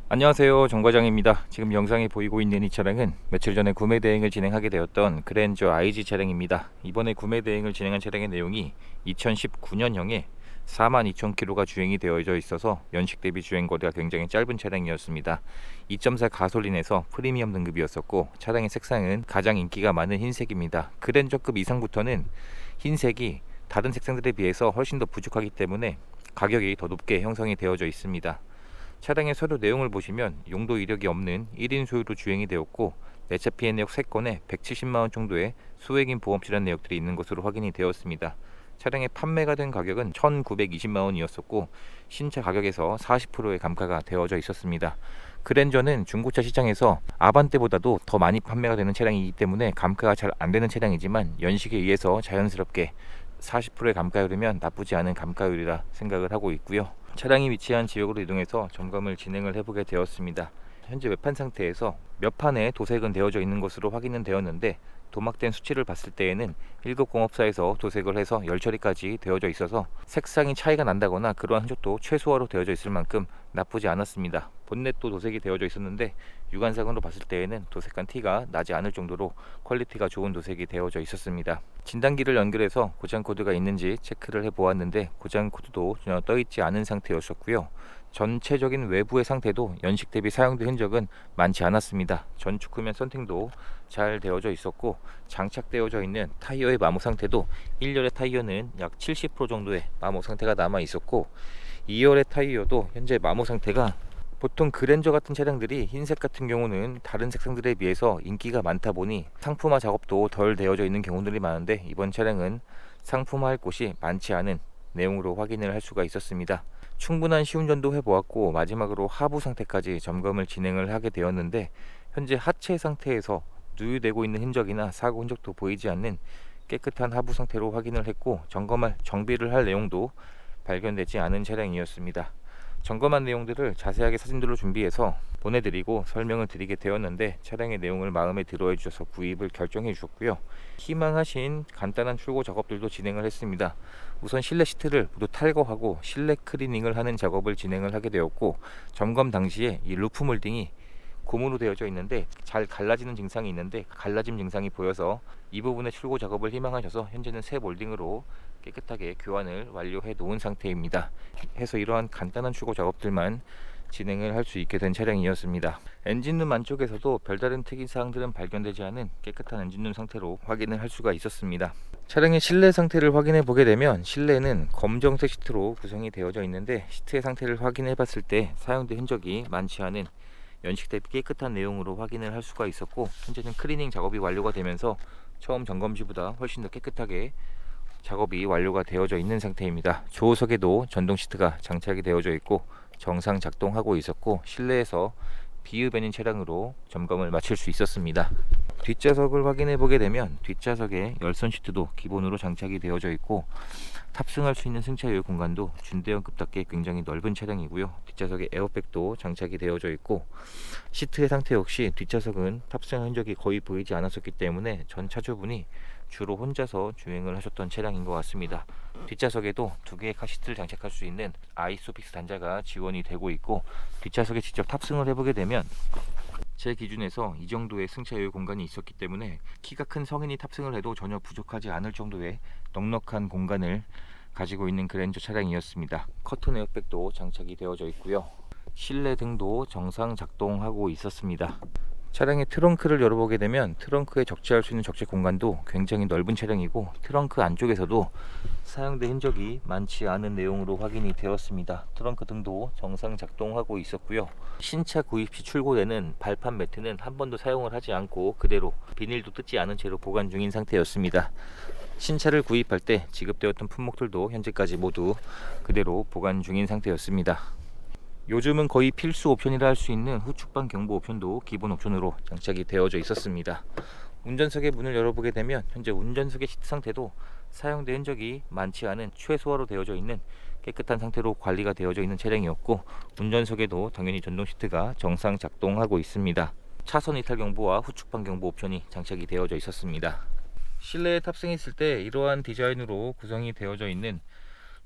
안녕하세요, 정 과장입니다. 지금 영상에 보이고 있는 이 차량은 며칠 전에 구매 대행을 진행하게 되었던 그랜저 IG 차량입니다. 이번에 구매 대행을 진행한 차량의 내용이 2019년형에 42,000km가 주행이 되어져 있어서 연식 대비 주행 거리가 굉장히 짧은 차량이었습니다. 2.4 가솔린에서 프리미엄 등급이었었고, 차량의 색상은 가장 인기가 많은 흰색입니다. 그랜저급 이상부터는 흰색이 다른 색상들에 비해서 훨씬 더 부족하기 때문에 가격이 더 높게 형성이 되어져 있습니다. 차량의 서류 내용을 보시면 용도 이력이 없는 1인 소유로 주행이 되었고, 내차 피해 내역 3건에 170만원 정도의 소액인 보험 출연 내역들이 있는 것으로 확인이 되었습니다. 차량의 판매가 된 가격은 1,920만원이었었고 신차 가격에서 40%의 감가가 되어져 있었습니다. 그랜저는 중고차 시장에서 아반떼보다도 더 많이 판매가 되는 차량이기 때문에 감가가 잘 안되는 차량이지만, 연식에 의해서 자연스럽게 40%의 감가율이면 나쁘지 않은 감가율이라 생각을 하고 있고요. 차량이 위치한 지역으로 이동해서 점검을 진행을 해보게 되었습니다. 현재 외판 상태에서 몇 판에 도색은 되어져 있는 것으로 확인은 되었는데, 도막된 수치를 봤을 때에는 1급 공업사에서 도색을 해서 열처리까지 되어져 있어서 색상이 차이가 난다거나 그러한 흔적도 최소화로 되어져 있을 만큼 나쁘지 않았습니다. 본넷도 도색이 되어져 있었는데 육안상으로 봤을 때에는 도색한 티가 나지 않을 정도로 퀄리티가 좋은 도색이 되어져 있었습니다. 진단기를 연결해서 고장 코드가 있는지 체크를 해보았는데 고장 코드도 전혀 떠있지 않은 상태였었고요. 전체적인 외부의 상태도 연식 대비 사용된 흔적은 많지 않았습니다. 전축후면 썬팅도 잘 되어져 있었고, 장착되어져 있는 타이어의 마모 상태도 1열의 타이어는 약 70% 정도의 마모 상태가 남아 있었고, 2열의 타이어도 현재 마모 상태가, 보통 그랜저 같은 차량들이 흰색 같은 경우는 다른 색상들에 비해서 인기가 많다 보니 상품화 작업도 덜 되어져 있는 경우들이 많은데, 이번 차량은 상품화할 곳이 많지 않은 내용으로 확인을 할 수가 있었습니다. 충분한 시운전도 해보았고 마지막으로 하부 상태까지 점검을 진행을 하게 되었는데, 현재 하체 상태에서 누유되고 있는 흔적이나 사고 흔적도 보이지 않는 깨끗한 하부 상태로 확인을 했고, 정비를 할 내용도 발견되지 않은 차량이었습니다. 점검한 내용들을 자세하게 사진들로 준비해서 보내드리고 설명을 드리게 되었는데, 차량의 내용을 마음에 들어 해주셔서 구입을 결정해 주셨고요. 희망하신 간단한 출고 작업들도 진행을 했습니다. 우선 실내 시트를 모두 탈거하고 실내 클리닝을 하는 작업을 진행을 하게 되었고, 점검 당시에 이 루프 몰딩이 고무로 되어져 있는데 잘 갈라지는 증상이 있는데, 갈라짐 증상이 보여서 이 부분의 출고 작업을 희망하셔서 현재는 새 몰딩으로 깨끗하게 교환을 완료해 놓은 상태입니다. 해서 이러한 간단한 출고 작업들만 진행을 할 수 있게 된 차량이었습니다. 엔진룸 안쪽에서도 별다른 특이사항들은 발견되지 않은 깨끗한 엔진룸 상태로 확인을 할 수가 있었습니다. 차량의 실내 상태를 확인해 보게 되면, 실내는 검정색 시트로 구성이 되어져 있는데, 시트의 상태를 확인해 봤을 때 사용된 흔적이 많지 않은 연식 대비 깨끗한 내용으로 확인을 할 수가 있었고, 현재는 클리닝 작업이 완료가 되면서 처음 점검 시보다 훨씬 더 깨끗하게 작업이 완료가 되어져 있는 상태입니다. 조수석에도 전동 시트가 장착이 되어져 있고 정상 작동하고 있었고, 실내에서 비읍엔진 차량으로 점검을 마칠 수 있었습니다. 뒷좌석을 확인해 보게 되면 뒷좌석에 열선 시트도 기본으로 장착이 되어져 있고, 탑승할 수 있는 승차 여유 공간도 준대형급답게 굉장히 넓은 차량이고요. 뒷좌석에 에어백도 장착이 되어져 있고, 시트의 상태 역시 뒷좌석은 탑승 흔적이 거의 보이지 않았었기 때문에 전 차주분이 주로 혼자서 주행을 하셨던 차량인 것 같습니다. 뒷좌석에도 두 개의 카시트를 장착할 수 있는 아이소픽스 단자가 지원이 되고 있고, 뒷좌석에 직접 탑승을 해보게 되면 제 기준에서 이 정도의 승차 여유 공간이 있었기 때문에 키가 큰 성인이 탑승을 해도 전혀 부족하지 않을 정도의 넉넉한 공간을 가지고 있는 그랜저 차량이었습니다. 커튼 에어백도 장착이 되어져 있고요. 실내 등도 정상 작동하고 있었습니다. 차량의 트렁크를 열어보게 되면 트렁크에 적재할 수 있는 적재 공간도 굉장히 넓은 차량이고, 트렁크 안쪽에서도 사용된 흔적이 많지 않은 내용으로 확인이 되었습니다. 트렁크 등도 정상 작동하고 있었고요. 신차 구입 시 출고되는 발판 매트는 한 번도 사용을 하지 않고 그대로 비닐도 뜯지 않은 채로 보관 중인 상태였습니다. 신차를 구입할 때 지급되었던 품목들도 현재까지 모두 그대로 보관 중인 상태였습니다. 요즘은 거의 필수 옵션이라 할 수 있는 후측방 경보 옵션도 기본 옵션으로 장착이 되어져 있었습니다. 운전석의 문을 열어보게 되면 현재 운전석의 시트 상태도 사용된 흔적이 많지 않은 최소화로 되어져 있는 깨끗한 상태로 관리가 되어져 있는 차량이었고, 운전석에도 당연히 전동 시트가 정상 작동하고 있습니다. 차선 이탈 경보와 후측방 경보 옵션이 장착이 되어져 있었습니다. 실내에 탑승했을 때 이러한 디자인으로 구성이 되어져 있는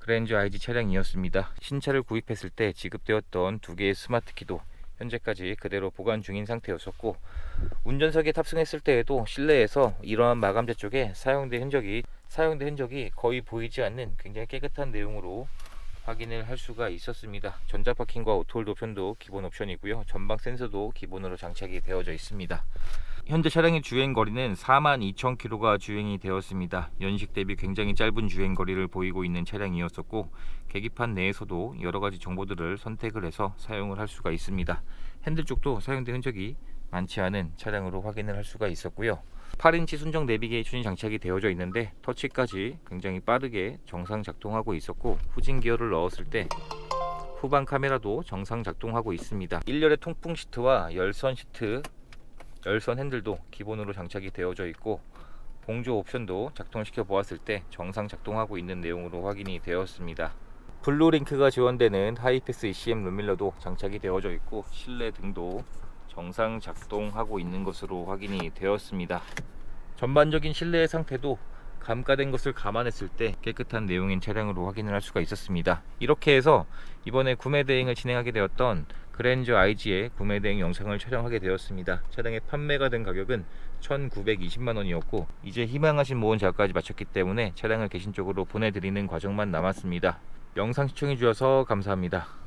그랜저 IG 차량이었습니다. 신차를 구입했을 때 지급되었던 두 개의 스마트키도 현재까지 그대로 보관 중인 상태였었고, 운전석에 탑승했을 때에도 실내에서 이러한 마감재 쪽에 사용된 흔적이 거의 보이지 않는 굉장히 깨끗한 내용으로 확인을 할 수가 있었습니다. 전자 파킹과 오토홀드 옵션도 기본 옵션이고요. 전방 센서도 기본으로 장착이 되어져 있습니다. 현재 차량의 주행 거리는 42,000km가 주행이 되었습니다. 연식 대비 굉장히 짧은 주행 거리를 보이고 있는 차량이었었고, 계기판 내에서도 여러가지 정보들을 선택을 해서 사용을 할 수가 있습니다. 핸들 쪽도 사용된 흔적이 많지 않은 차량으로 확인을 할 수가 있었고요. 8인치 순정 내비게이션이 장착이 되어져 있는데 터치까지 굉장히 빠르게 정상 작동하고 있었고, 후진 기어를 넣었을 때 후방 카메라도 정상 작동하고 있습니다. 1열의 통풍 시트와 열선 시트, 열선 핸들도 기본으로 장착이 되어져 있고, 봉조 옵션도 작동시켜 보았을 때 정상 작동하고 있는 내용으로 확인이 되었습니다. 블루링크가 지원되는 하이패스 ECM 룸밀러도 장착이 되어져 있고, 실내 등도 정상 작동하고 있는 것으로 확인이 되었습니다. 전반적인 실내의 상태도 감가된 것을 감안했을 때 깨끗한 내용인 차량으로 확인을 할 수가 있었습니다. 이렇게 해서 이번에 구매 대행을 진행하게 되었던 그랜저 IG의 구매 대행 영상을 촬영하게 되었습니다. 차량의 판매가 된 가격은 1,920만원이었고, 이제 희망하신 모은 작업까지 마쳤기 때문에 차량을 개신 쪽으로 보내드리는 과정만 남았습니다. 영상 시청해 주셔서 감사합니다.